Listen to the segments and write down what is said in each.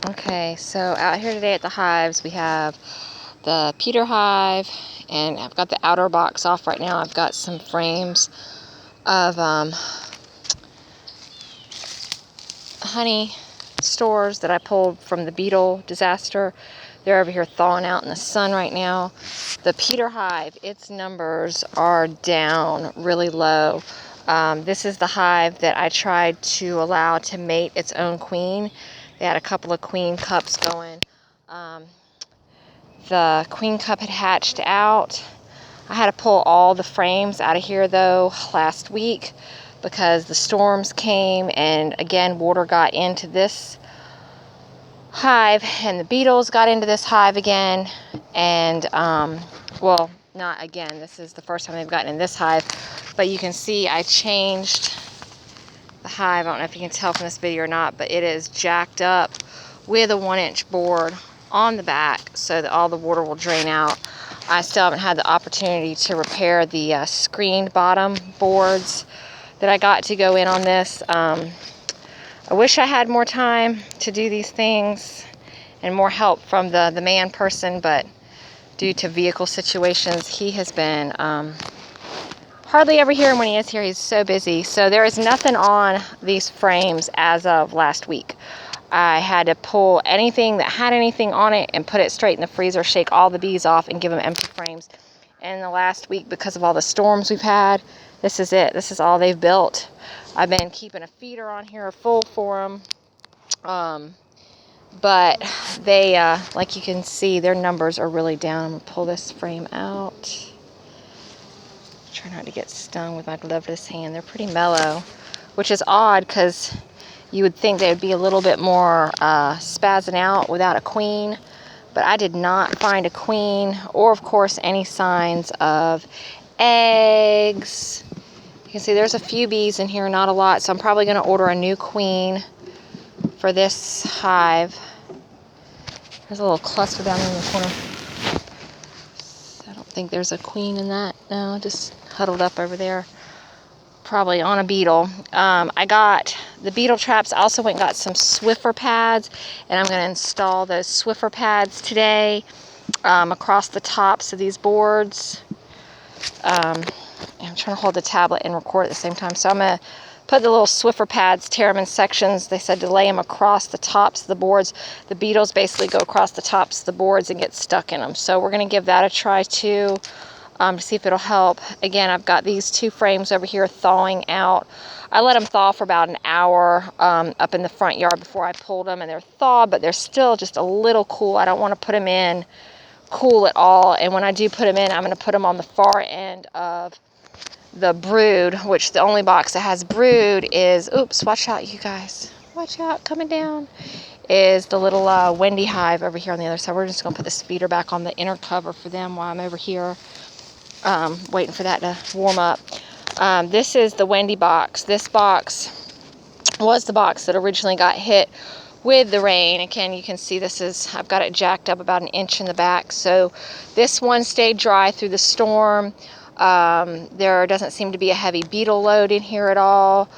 Okay, so out here today at the hives, we have the Peter hive, and I've got the outer box off right now. I've got some frames of honey stores that I pulled from the beetle disaster. They're over here thawing out in the sun right now. The Peter hive, its numbers are down really low. This is the hive that I tried to allow to mate its own queen. They had a couple of queen cups going. The queen cup had hatched out. I had to pull all the frames out of here though last week because the storms came, and again water got into this hive and the beetles got into this hive again, and well, not again, this is the first time they've gotten in this hive, but you can see I changed the hive. I don't know if you can tell from this video or not, but it is jacked up with a 1-inch board on the back so that all the water will drain out. I still haven't had the opportunity to repair the screened bottom boards that I got to go in on this. I wish I had more time to do these things and more help from the man person, but due to vehicle situations, he has been hardly ever here, and when he is here, he's so busy. So there is nothing on these frames as of last week. I had to pull anything that had anything on it and put it straight in the freezer, shake all the bees off, and give them empty frames. And the last week, because of all the storms we've had, this is it. This is all they've built. I've been keeping a feeder on here full for them. But they, like you can see, their numbers are really down. I'm going to pull this frame out. Try not to get stung with my gloveless hand. They're pretty mellow, which is odd because you would think they would be a little bit more spazzing out without a queen. But I did not find a queen, or of course any signs of eggs. You can see there's a few bees in here, not a lot, so I'm probably going to order a new queen for this hive. There's a little cluster down there in the corner. I don't think there's a queen in that. No, just huddled up over there. Probably on a beetle. I got the beetle traps. I also went and got some Swiffer pads, and I'm going to install those Swiffer pads today across the tops of these boards. I'm trying to hold the tablet and record at the same time, so I'm going to put the little Swiffer pads, tear them in sections. They said to lay them across the tops of the boards. The beetles basically go across the tops of the boards and get stuck in them. So we're going to give that a try too, to see if it'll help. Again, I've got these 2 frames over here thawing out. I let them thaw for about an hour up in the front yard before I pulled them, and they're thawed, but they're still just a little cool. I don't want to put them in cool at all, and when I do put them in, I'm going to put them on the far end of the brood, which the only box that has brood is, oops, watch out you guys, watch out, coming down, is the little Wendy hive over here on the other side. We're just going to put this feeder back on the inner cover for them while I'm over here waiting for that to warm up. This is the Wendy box. This box was the box that originally got hit with the rain. Again, you can see this is, I've got it jacked up about 1 inch in the back. So this one stayed dry through the storm. There doesn't seem to be a heavy beetle load in here at all.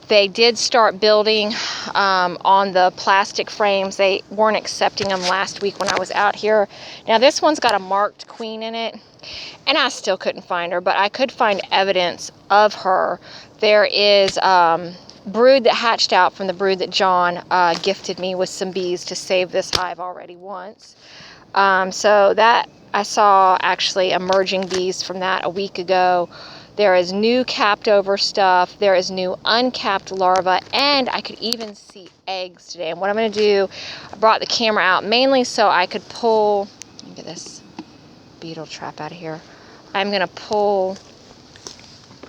They did start building on the plastic frames. They weren't accepting them last week when I was out here. Now this one's got a marked queen in it, and I still couldn't find her, but I could find evidence of her. There is brood that hatched out from the brood that John gifted me with some bees to save this hive already once. So that I saw actually emerging bees from that a week ago. There is new capped over stuff. There is new uncapped larvae, and I could even see eggs today. And what I'm going to do, I brought the camera out mainly so I could pull, let me get this beetle trap out of here. I'm going to pull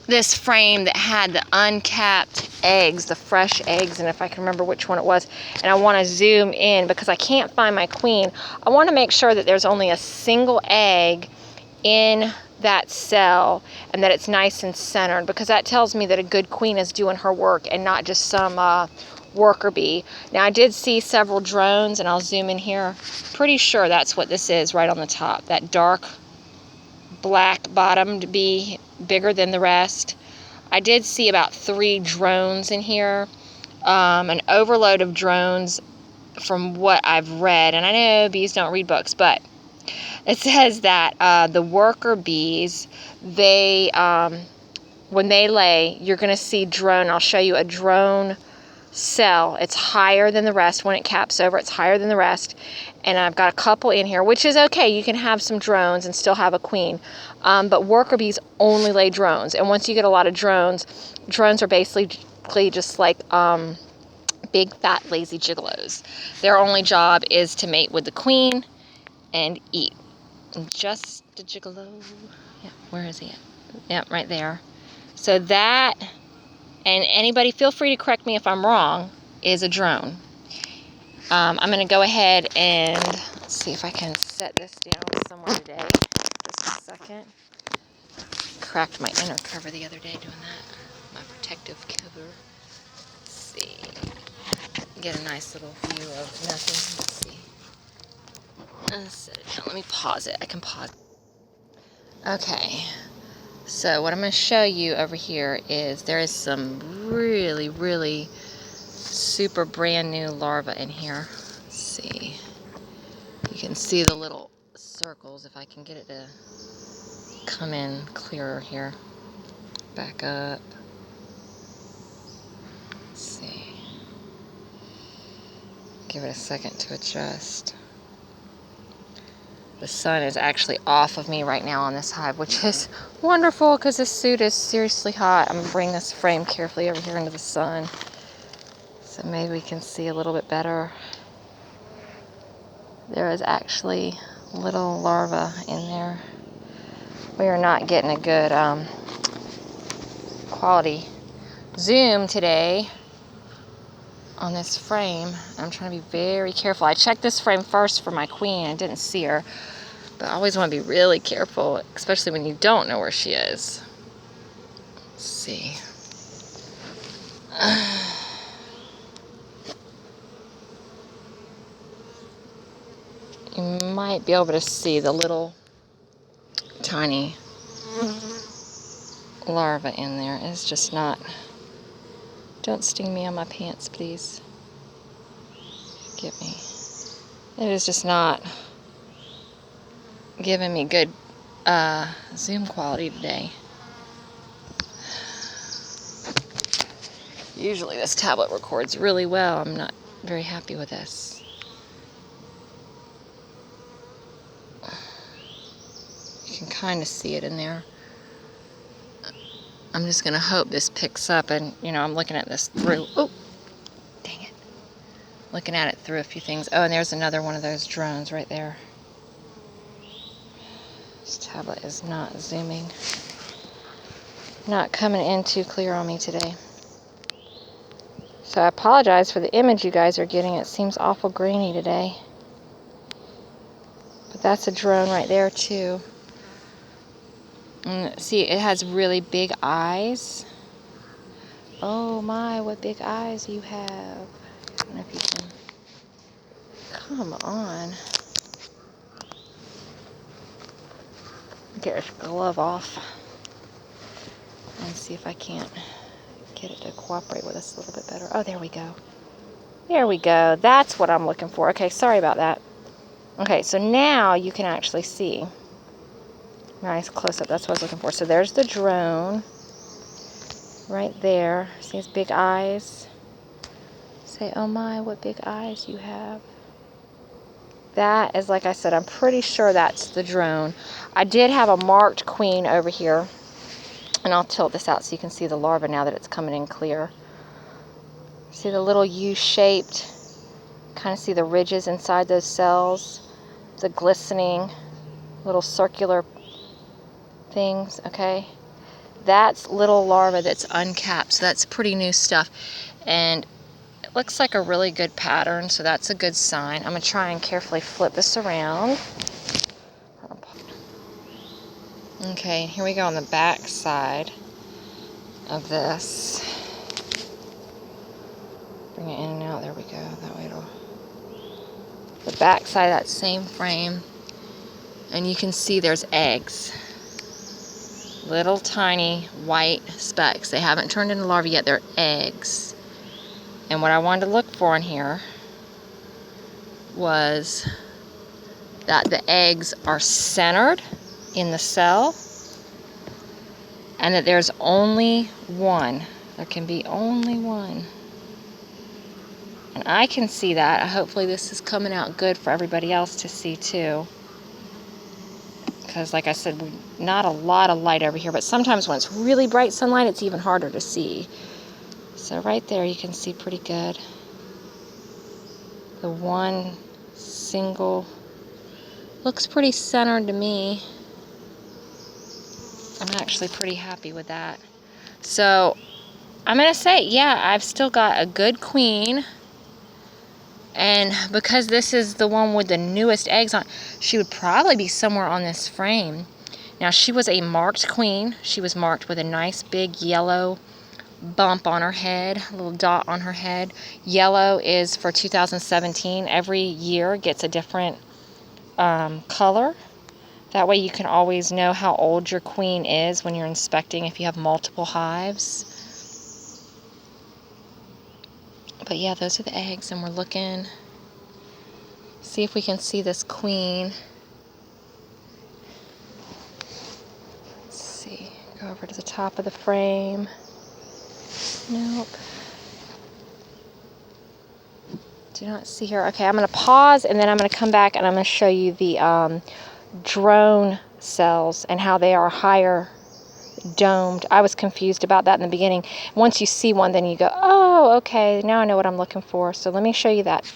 this frame that had the uncapped eggs, the fresh eggs, and if I can remember which one it was, and I want to zoom in because I can't find my queen. I want to make sure that there's only a single egg in that cell and that it's nice and centered, because that tells me that a good queen is doing her work and not just some worker bee. Now I did see several drones, and I'll zoom in here. Pretty sure that's what this is right on the top, that dark black bottomed bee, bigger than the rest. I did see about 3 drones in here, an overload of drones from what I've read, and I know bees don't read books, but it says that the worker bees, they when they lay, you're going to see drone. I'll show you a drone cell. It's higher than the rest. When it caps over, it's higher than the rest. And I've got a couple in here, which is okay. You can have some drones and still have a queen. But worker bees only lay drones. And once you get a lot of drones, drones are basically just like big, fat, lazy gigolos. Their only job is to mate with the queen and eat. Just a gigolo. Yeah, where is he at? Yep, right there. So that, and anybody feel free to correct me if I'm wrong, is a drone. I'm going to go ahead and let's see if I can set this down somewhere today. Just a second. Cracked my inner cover the other day doing that. My protective cover. Let's see. Get a nice little view of nothing. Let's see. Set it down. Let me pause it. I can pause. Okay. So what I'm going to show you over here is there is some really, really super brand new larvae in here. Let's see. You can see the little circles if I can get it to come in clearer here. Back up. Let's see. Give it a second to adjust. The sun is actually off of me right now on this hive, which is wonderful because this suit is seriously hot. I'm going to bring this frame carefully over here into the sun so maybe we can see a little bit better. There is actually little larvae in there. We are not getting a good quality zoom today on this frame. I'm trying to be very careful. I checked this frame first for my queen and didn't see her. But I always want to be really careful, especially when you don't know where she is. Let's see. You might be able to see the little tiny larva in there. It's just not. Don't sting me on my pants, please. Get me. It is just not giving me good zoom quality today. Usually this tablet records really well. I'm not very happy with this. You can kind of see it in there. I'm just going to hope this picks up, and I'm looking at this through. Oh, dang it. Looking at it through a few things. Oh, and there's another one of those drones right there. This tablet is not zooming. Not coming in too clear on me today. So I apologize for the image you guys are getting. It seems awful grainy today. But that's a drone right there too. And see, it has really big eyes. Oh my, what big eyes you have. I don't know if you can. Come on. Get your glove off. And see if I can't get it to cooperate with us a little bit better. Oh, there we go. There we go. That's what I'm looking for. Okay, sorry about that. Okay, so now you can actually see. Nice close up. That's what I was looking for. So there's the drone right there. See his big eyes? Say, oh my, what big eyes you have. That is, like I said, I'm pretty sure that's the drone. I did have a marked queen over here. And I'll tilt this out so you can see the larva now that it's coming in clear. See the little U-shaped, kind of see the ridges inside those cells, the glistening little circular things, okay? That's little larva that's uncapped, so that's pretty new stuff. And it looks like a really good pattern, so that's a good sign. I'm going to try and carefully flip this around. Okay, here we go on the back side of this. Bring it in and out. There we go. That way it'll. The back side of that same frame, and you can see there's eggs. Little tiny white specks. They haven't turned into larvae yet. They're eggs. And what I wanted to look for in here was that the eggs are centered in the cell and that there's only one. There can be only one. And I can see that. Hopefully this is coming out good for everybody else to see too. Because like I said, not a lot of light over here, but sometimes when it's really bright sunlight, it's even harder to see. So right there you can see pretty good. The one single looks pretty centered to me. I'm actually pretty happy with that. So I'm gonna say, yeah, I've still got a good queen. And because this is the one with the newest eggs on, she would probably be somewhere on this frame. Now, she was a marked queen. She was marked with a nice big yellow bump on her head, a little dot on her head. Yellow is for 2017. Every year gets a different color. That way you can always know how old your queen is when you're inspecting if you have multiple hives. But yeah, those are the eggs, and we're looking. See if we can see this queen. Let's see. Go over to the top of the frame. Nope. Do not see her. Okay, I'm going to pause, and then I'm going to come back, and I'm going to show you the drone cells and how they are higher domed. I was confused about that in the beginning. Once you see one, then you go, oh, okay, now I know what I'm looking for. So let me show you that.